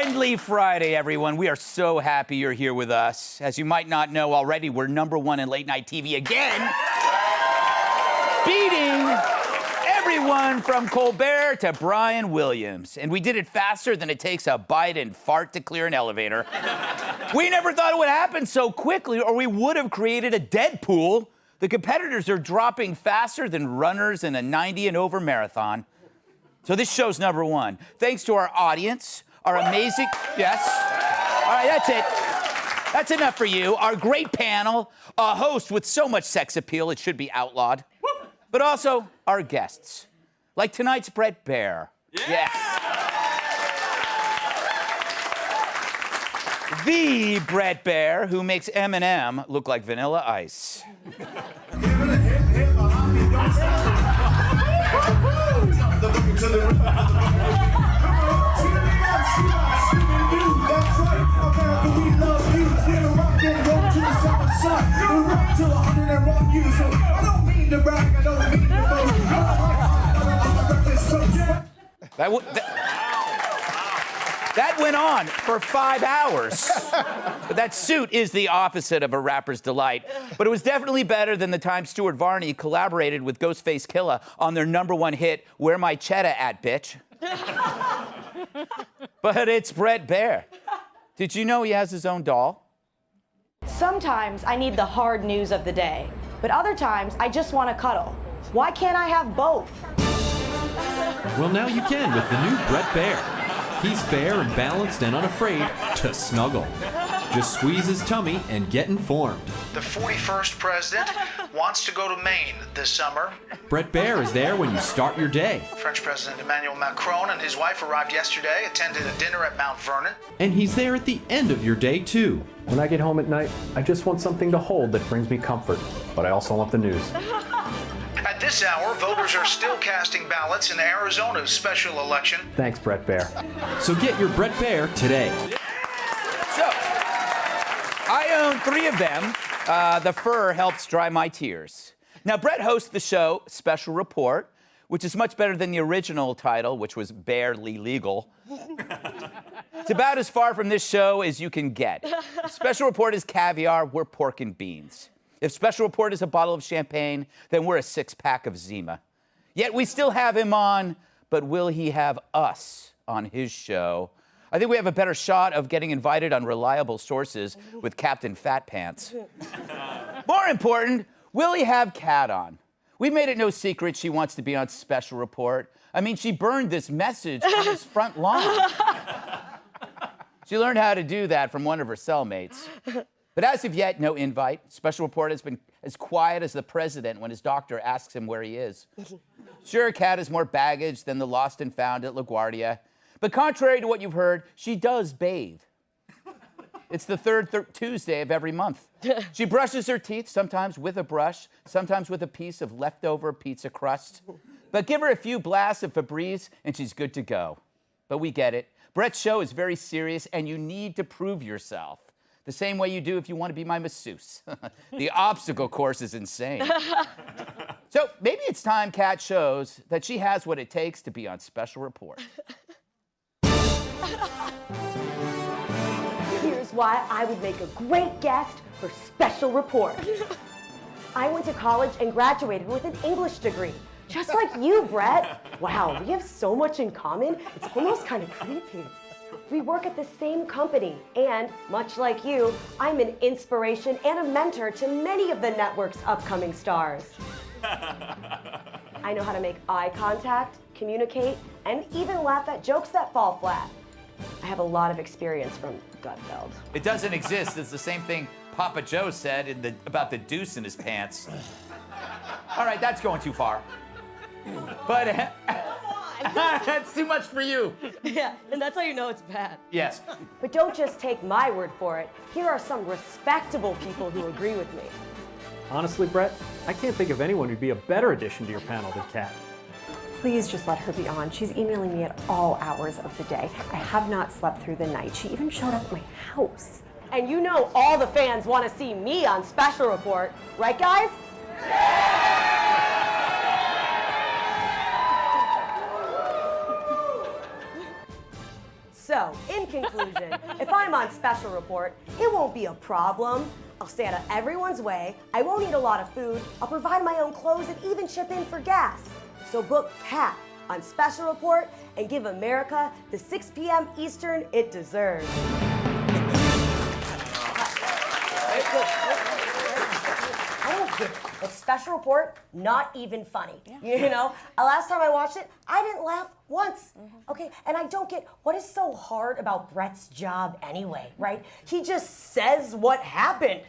Friendly Friday, everyone. We are so happy you're here with us. As you might not know already, we're #1 in late night TV again, beating everyone from Colbert to Brian Williams. And we did it faster than it takes a bite and fart to clear an elevator. We never thought it would happen so quickly, or we would have created a Deadpool. The competitors are dropping faster than runners in a 90 and over marathon. So this show's #1. Thanks to our audience, our amazing, yes. All right, that's it. That's enough for you. Our great panel, a host with so much sex appeal it should be outlawed. But also our guests, like tonight's Brett Baer. Yeah. Yes. The Brett Baer who makes Eminem look like Vanilla Ice. That went on for 5 hours. But that suit is the opposite of a rapper's delight. But it was definitely better than the time Stuart Varney collaborated with Ghostface Killah on their #1 hit, Where My Cheddar At, Bitch. But it's Brett Baer. Did you know he has his own doll? Sometimes I need the hard news of the day, but other times I just want to cuddle. Why can't I have both? Well, now you can with the new Brett Baer. He's fair and balanced and unafraid to snuggle. Just squeeze his tummy and get informed. The 41st president wants to go to Maine this summer. Brett Baer is there when you start your day. French President Emmanuel Macron and his wife arrived yesterday, attended a dinner at Mount Vernon. And he's there at the end of your day, too. When I get home at night, I just want something to hold that brings me comfort. But I also want the news. At this hour, voters are still casting ballots in Arizona's special election. Thanks, Brett Baer. So get your Brett Baer today. So, I own 3 of them. The fur helps dry my tears. Now, Brett hosts the show Special Report, which is much better than the original title, which was Barely Legal. It's about as far from this show as you can get. If Special Report is caviar, we're pork and beans. If Special Report is a bottle of champagne, then we're a 6-pack of Zima. Yet we still have him on, but will he have us on his show? I think we have a better shot of getting invited on reliable sources with Captain Fat Pants. More important, will he have Kat on? We've made it no secret she wants to be on Special Report. I mean, she burned this message on his front lawn. She learned how to do that from one of her cellmates. But as of yet, no invite. Special Report has been as quiet as the president when his doctor asks him where he is. Sure, Kat has more baggage than the lost and found at LaGuardia. But contrary to what you've heard, she does bathe. It's the third Tuesday of every month. She brushes her teeth, sometimes with a brush, sometimes with a piece of leftover pizza crust. But give her a few blasts of Febreze, and she's good to go. But we get it. Brett's show is very serious, and you need to prove yourself. The same way you do if you want to be my masseuse. The obstacle course is insane. So maybe it's time Kat shows that she has what it takes to be on Special Report. Here's why I would make a great guest for Special Report. I went to college and graduated with an English degree, just like you, Brett. Wow, we have so much in common, it's almost kind of creepy. We work at the same company, and much like you, I'm an inspiration and a mentor to many of the network's upcoming stars. I know how to make eye contact, communicate, and even laugh at jokes that fall flat. I have a lot of experience from Gutfeld. It doesn't exist. It's the same thing Papa Joe said about the deuce in his pants. All right, that's going too far. But that's too much for you. Yeah, and that's how you know it's bad. Yes. But don't just take my word for it. Here are some respectable people who agree with me. Honestly, Brett, I can't think of anyone who'd be a better addition to your panel than Kat. Please just let her be on. She's emailing me at all hours of the day. I have not slept through the night. She even showed up at my house. And you know all the fans want to see me on Special Report, right guys? So, So, in conclusion, if I'm on special report, it won't be a problem. I'll stay out of everyone's way. I won't eat a lot of food. I'll provide my own clothes and even chip in for gas. So book Cat on special report and give America the 6 p.m. Eastern it deserves. A special report, not even funny. You know, last time I watched it, I didn't laugh once. Okay, and I don't get what is so hard about Brett's job anyway, right? He just says what happened.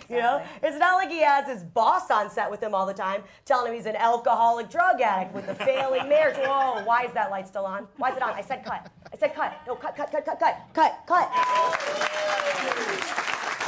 You know, it's not like he has his boss on set with him all the time, telling him he's an alcoholic drug addict with a failing marriage. Whoa, why is that light still on? Why is it on? I said cut. I said cut. No, cut.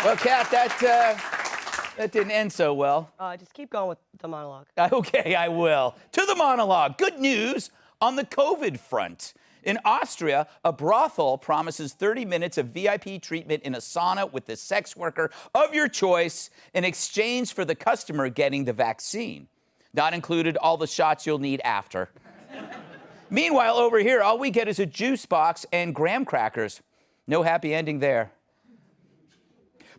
Well, Kat, that didn't end so well. Just keep going with the monologue. Okay, I will. To the monologue. Good news on the COVID front. In Austria, a brothel promises 30 minutes of VIP treatment in a sauna with the sex worker of your choice in exchange for the customer getting the vaccine. Not included all the shots you'll need after. Meanwhile, over here, all we get is a juice box and graham crackers. No happy ending there.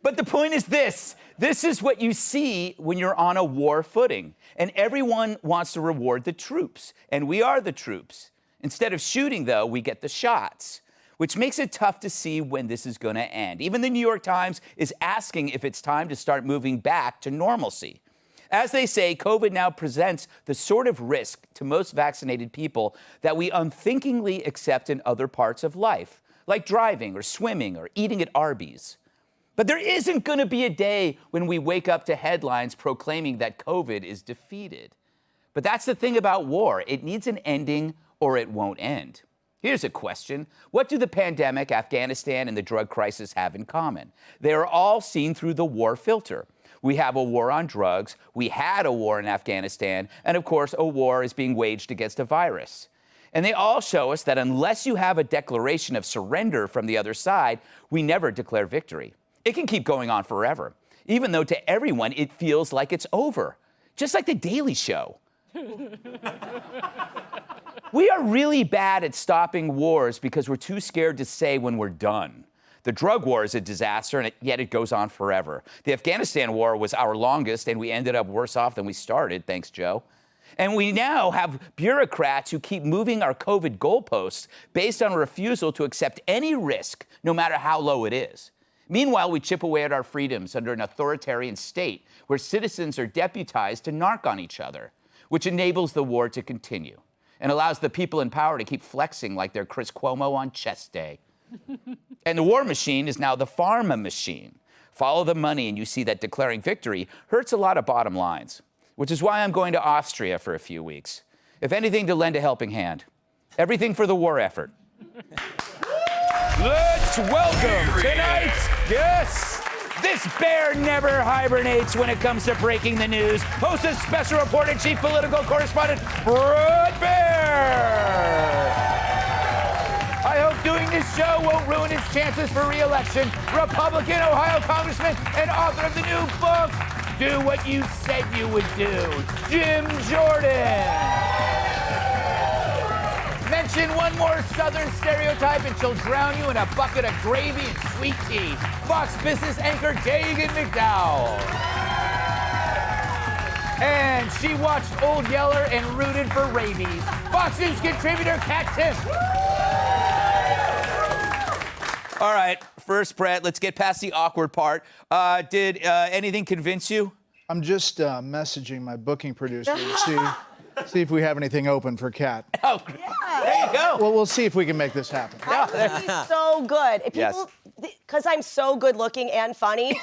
But the point is this. This is what you see when you're on a war footing. And everyone wants to reward the troops. And we are the troops. Instead of shooting, though, we get the shots, which makes it tough to see when this is going to end. Even the New York Times is asking if it's time to start moving back to normalcy. As they say, COVID now presents the sort of risk to most vaccinated people that we unthinkingly accept in other parts of life, like driving or swimming or eating at Arby's. But there isn't going to be a day when we wake up to headlines proclaiming that COVID is defeated. But that's the thing about war. It needs an ending or it won't end. Here's a question. What do the pandemic, Afghanistan, and the drug crisis have in common? They are all seen through the war filter. We have a war on drugs. We had a war in Afghanistan. And of course, a war is being waged against a virus. And they all show us that unless you have a declaration of surrender from the other side, we never declare victory. It can keep going on forever, even though to everyone it feels like it's over, just like The Daily Show. We are really bad at stopping wars because we're too scared to say when we're done. The drug war is a disaster, and yet it goes on forever. The Afghanistan war was our longest, and we ended up worse off than we started, thanks, Joe. And we now have bureaucrats who keep moving our COVID goalposts based on a refusal to accept any risk, no matter how low it is. Meanwhile, we chip away at our freedoms under an authoritarian state where citizens are deputized to narc on each other, which enables the war to continue and allows the people in power to keep flexing like they're Chris Cuomo on chest day. And the war machine is now the pharma machine. Follow the money and you see that declaring victory hurts a lot of bottom lines, which is why I'm going to Austria for a few weeks. If anything, to lend a helping hand. Everything for the war effort. Let's welcome tonight's guest. This bear never hibernates when it comes to breaking the news. Host of Special Report and Chief Political Correspondent, Brett Baer. I hope doing this show won't ruin his chances for re-election. Republican Ohio Congressman and author of the new book, Do What You Said You Would Do, Jim Jordan. Mention one more Southern stereotype and she'll drown you in a bucket of gravy and sweet tea. Fox Business anchor Dagan McDowell. And she watched Old Yeller and rooted for rabies. Fox News contributor Kat Timm. All right, first, Brett, let's get past the awkward part. Did anything convince you? I'm just messaging my booking producer to see if we have anything open for Kat. Oh, there you go. Well, we'll see if we can make this happen. He's so good. If people, because I'm so good looking and funny,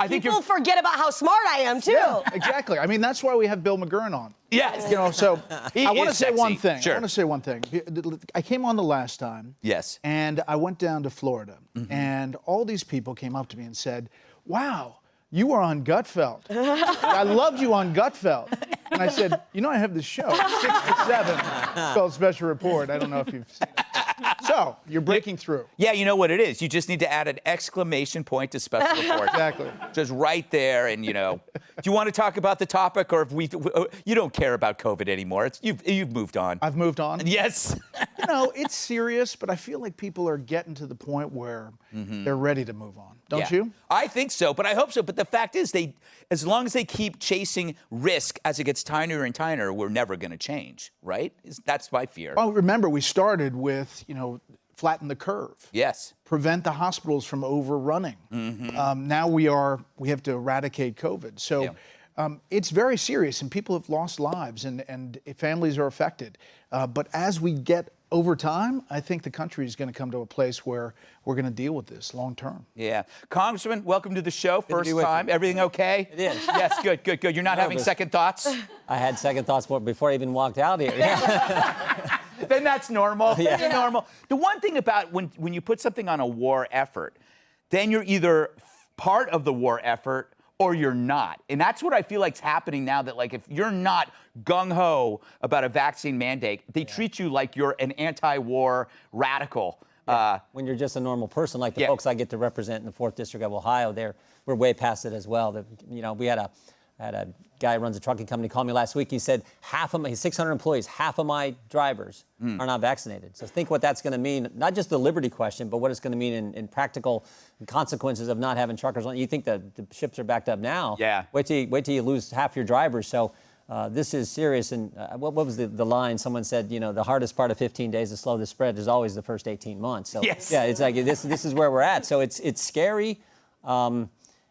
people forget about how smart I am too. Yeah, exactly. I mean, that's why we have Bill McGurn on. Yes. You know, so I want to say sexy. one thing. Sure. I want to say one thing. I came on the last time. Yes. And I went down to Florida, and all these people came up to me and said, "Wow, you were on Gutfeld. I loved you on Gutfeld." And I said, "You know, I have this show, 6 to 7, called Special Report. I don't know if you've seen it." So you're breaking through. Yeah, you know what it is. You just need to add an exclamation point to special report. Exactly. Just right there, and do you want to talk about the topic, or if you don't care about COVID anymore? You've moved on. I've moved on. Yes. It's serious, but I feel like people are getting to the point where they're ready to move on. Don't you? I think so, but I hope so. But the fact is, as long as they keep chasing risk as it gets tinier and tinier, we're never going to change, right? That's my fear. Well, remember, we started with, flatten the curve. Yes. Prevent the hospitals from overrunning. Now we have to eradicate COVID. So it's very serious, and people have lost lives, and families are affected. But as we get over time, I think the country is going to come to a place where we're going to deal with this long term. Yeah. Congressman, welcome to the show. Good to be First with time. you. Everything okay? It is. Yes, good. You're not having Nervous. second thoughts? I had second thoughts before I even walked out here. Then that's normal. Yeah. That's normal. The one thing about when you put something on a war effort, then you're either part of the war effort or you're not. And that's what I feel like's happening now, that if you're not gung-ho about a vaccine mandate, they treat you like you're an anti-war radical. When you're just a normal person, like the folks I get to represent in the 4th District of Ohio, we're way past it as well. We had a guy who runs a trucking company call me last week. He said he's 600 employees, half of my drivers are not vaccinated. So think what that's going to mean, not just the liberty question, but what it's going to mean in practical consequences of not having truckers on. You think the ships are backed up now. Yeah. Wait till you lose half your drivers. So this is serious. And what was the line? Someone said, the hardest part of 15 days to slow the spread is always the first 18 months. So yes. Yeah, it's like this is where we're at. So it's scary.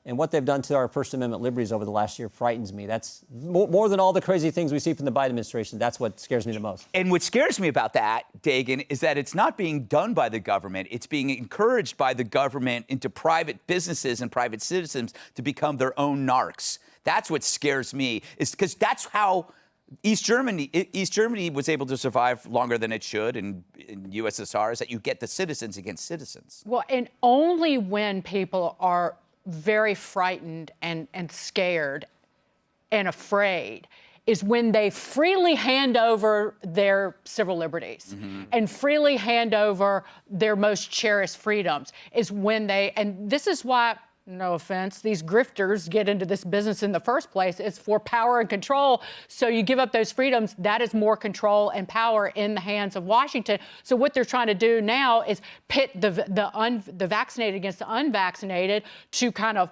And what they've done to our First Amendment liberties over the last year frightens me. That's more than all the crazy things we see from the Biden administration. That's what scares me the most. And what scares me about that, Dagan, is that it's not being done by the government. It's being encouraged by the government into private businesses and private citizens to become their own narcs. That's what scares me, is because that's how East Germany was able to survive longer than it should, and in USSR, is that you get the citizens against citizens. Well, and only when people are very frightened and scared and afraid is when they freely hand over their civil liberties and freely hand over their most cherished freedoms, is when and this is why, no offense, these grifters get into this business in the first place. It's for power and control. So you give up those freedoms, that is more control and power in the hands of Washington. So what they're trying to do now is pit the vaccinated against the unvaccinated to kind of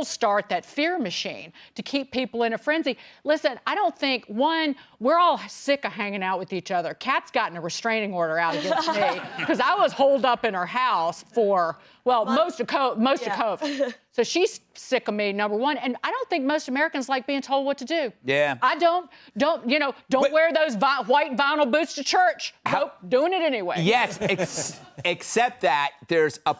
start that fear machine to keep people in a frenzy. Listen, I don't think, we're all sick of hanging out with each other. Kat's gotten a restraining order out against me because I was holed up in her house for, most of COVID. So she's sick of me, number one. And I don't think most Americans like being told what to do. Yeah. I don't wear those white vinyl boots to church. Nope, doing it anyway. Yes, except that there's a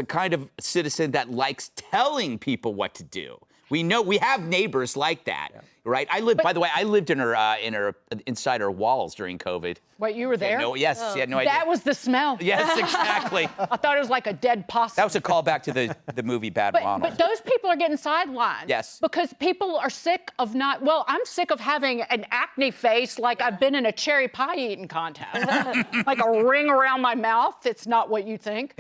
kind of citizen that likes telling people what to do. We have neighbors like that, right? By the way, I lived inside her walls during COVID. Wait, you were there? Yes, she had no idea. That was the smell. Yes, exactly. I thought it was like a dead possum. That was a callback to the movie Bad Ronald. But those people are getting sidelined. Yes. Because people are sick of I'm sick of having an acne face like I've been in a cherry pie eating contest. Like a ring around my mouth. It's not what you think.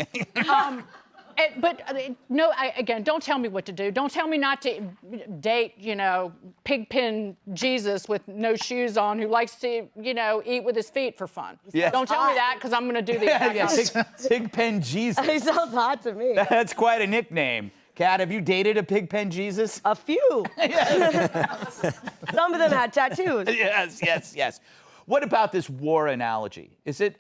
Again, don't tell me what to do. Don't tell me not to date, pigpen Jesus with no shoes on who likes to, eat with his feet for fun. Yes. Don't tell me that, because I'm going to do the exact opposite. Pigpen Jesus. He sounds hot to me. That's quite a nickname. Kat, have you dated a pigpen Jesus? A few. Some of them had tattoos. Yes. What about this war analogy? Is it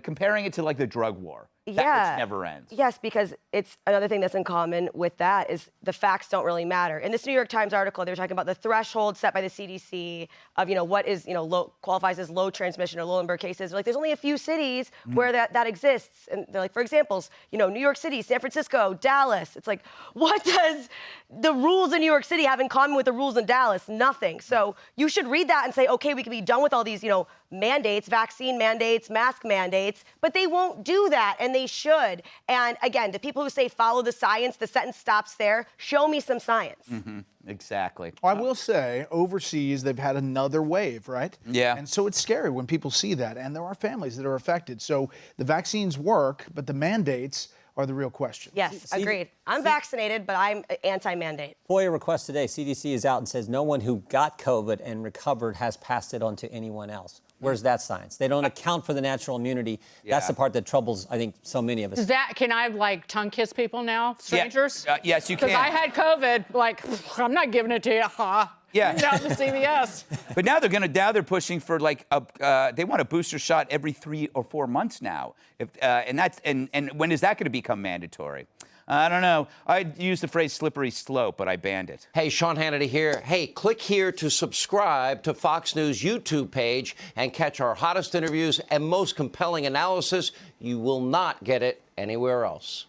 comparing it to like the drug war? That which never ends. Yes, because it's another thing that's in common with that is the facts don't really matter. In this New York Times article, they were talking about the threshold set by the CDC of, what is, qualifies as low transmission or low number of cases. Like, there's only a few cities where that exists. And they're like, for examples, New York City, San Francisco, Dallas. It's like, what does the rules in New York City have in common with the rules in Dallas? Nothing. So you should read that and say, okay, we can be done with all these, mandates, vaccine mandates, mask mandates, but they won't do that. And they should. And again, to people who say follow the science, the sentence stops there. Show me some science. Exactly. I will say, overseas, they've had another wave, right? Yeah. And so it's scary when people see that. And there are families that are affected. So the vaccines work, but the mandates are the real question. Yes, agreed. I'm vaccinated, but I'm anti-mandate. FOIA request today. CDC is out and says no one who got COVID and recovered has passed it on to anyone else. Where's that science? They don't account for the natural immunity. That's the part that troubles, I think, so many of us. Can I like tongue kiss people now, strangers? Yes, you can. Because I had COVID. Like, I'm not giving it to you. Yeah. Down to CVS. But now they're pushing for like they want a booster shot every 3 or 4 months now. And when is that going to become mandatory? I don't know. I used the phrase slippery slope, but I banned it. Hey, Sean Hannity here. Hey, click here to subscribe to Fox News YouTube page and catch our hottest interviews and most compelling analysis. You will not get it anywhere else.